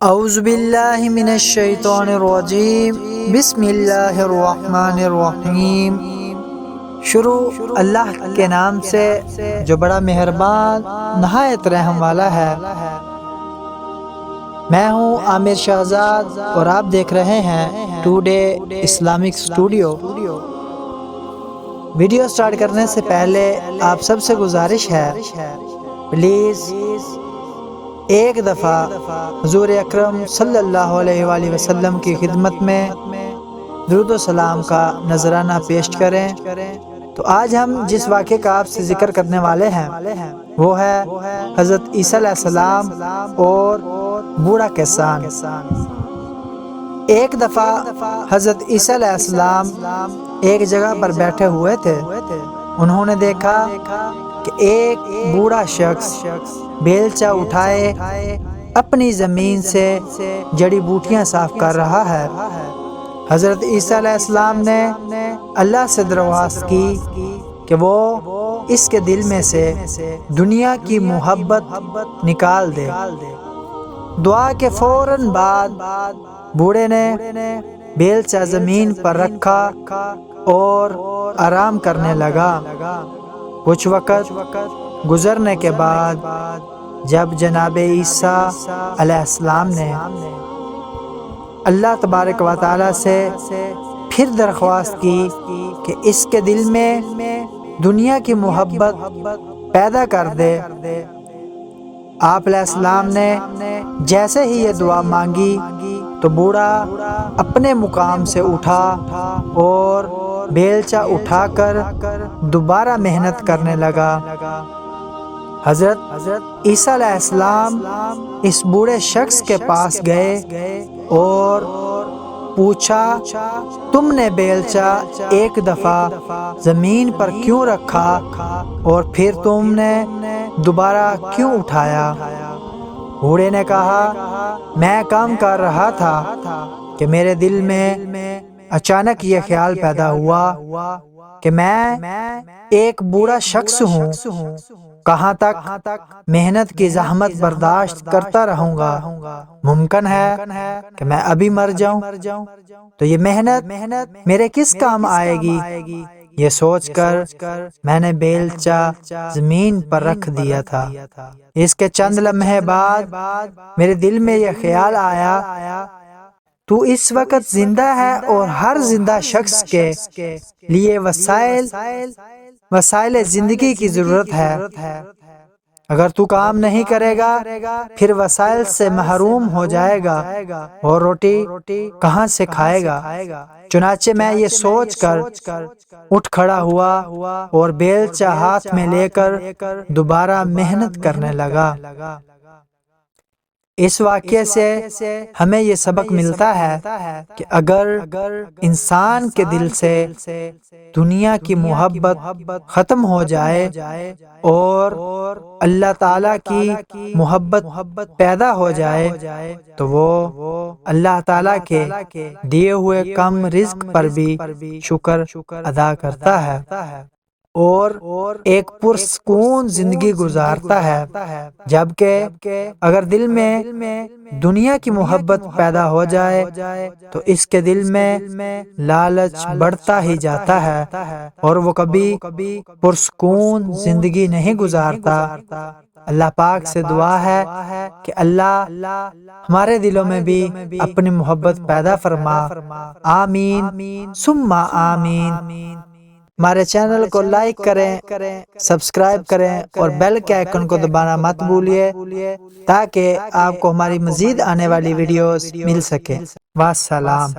اعوذ باللہ من الشیطان الرجیم بسم اللہ الرحمن الرحیم۔ شروع اللہ کے نام سے جو بڑا مہربان نہایت رحم والا ہے۔ میں ہوں عامر شہزاد اور آپ دیکھ رہے ہیں today Islamic studio. Video start کرنے سے پہلے آپ سب سے گزارش ہے پلیز ایک دفعہ حضور اکرم صلی اللہ علیہ وآلہ وسلم کی خدمت میں درود و سلام کا نذرانہ پیش کریں۔ تو آج ہم جس واقعے کا آپ سے ذکر کرنے والے ہیں وہ ہے حضرت عیسیٰ علیہ السلام اور بوڑھا کسان۔ ایک دفعہ حضرت عیسیٰ علیہ السلام ایک جگہ پر بیٹھے ہوئے تھے۔ انہوں نے دیکھا کہ ایک بوڑھا شخص بیلچہ اٹھائے اپنی زمین سے جڑی بوٹیاں صاف کر رہا ہے۔ حضرت عیسیٰ علیہ السلام نے اللہ سے درخواست کی کہ وہ اس کے دل میں سے دنیا کی محبت نکال دے۔ دعا کے فوراً بعد بوڑھے نے بیلچہ زمین پر رکھا اور آرام کرنے لگا۔ کچھ وقت گزرنے کے بعد جب جناب عیسیٰ علیہ السلام نے اللہ تبارک و تعالی سے پھر درخواست کی کہ اس کے دل میں دنیا کی محبت پیدا کر دے، آپ علیہ السلام نے جیسے ہی یہ دعا مانگی تو بوڑھا اپنے مقام سے اٹھا اور بیلچہ اٹھا کر دوبارہ محنت کرنے لگا۔ حضرت عیسیٰ علیہ السلام اس بوڑھے شخص کے پاس گئے اور پوچھا، تم نے بیلچہ ایک دفعہ زمین پر کیوں رکھا اور پھر تم نے دوبارہ کیوں اٹھایا؟ بوڑھے نے کہا، میں کام کر رہا تھا کہ میرے دل میں اچانک یہ خیال پیدا ہوا کہ میں ایک بوڑھا شخص ہوں، کہاں تک محنت کی زحمت برداشت کرتا رہوں گا؟ ممکن ہے کہ میں ابھی مر جاؤں، تو یہ محنت میرے کس کام آئے گی؟ یہ سوچ کر میں نے بیلچہ زمین پر رکھ دیا تھا۔ اس کے چند لمحے بعد میرے دل میں یہ خیال آیا، تو اس وقت زندہ ہے اور ہر زندہ شخص کے لیے وسائل زندگی کی ضرورت ہے۔ اگر تو کام نہیں کرے گا پھر وسائل سے محروم ہو جائے گا اور روٹی کہاں سے کھائے گا؟ چنانچہ میں یہ سوچ کر اٹھ کھڑا ہوا اور بیلچہ ہاتھ میں لے کر دوبارہ محنت کرنے لگا۔ اس واقعے سے ہمیں یہ سبق ملتا ہے کہ اگر انسان کے دل سے دنیا کی محبت ختم ہو جائے اور اللہ تعالیٰ کی محبت پیدا ہو جائے تو وہ اللہ تعالیٰ کے دیے ہوئے کم رزق پر بھی شکر ادا کرتا ہے اور ایک پرسکون زندگی گزارتا ہے۔ جبکہ اگر دل میں دنیا کی محبت پیدا ہو جائے تو اس کے دل میں لالچ بڑھتا ہی جاتا ہے اور وہ کبھی پرسکون زندگی نہیں گزارتا۔ اللہ پاک سے دعا ہے کہ اللہ ہمارے دلوں میں بھی اپنی محبت پیدا فرما، آمین ثم آمین۔ ہمارے چینل کو لائک کریں، سبسکرائب کریں اور بیل کے آئیکن کو دبانا مت بھولیے تاکہ آپ کو ہماری مزید آنے والی ویڈیوز مل سکے۔ والسلام۔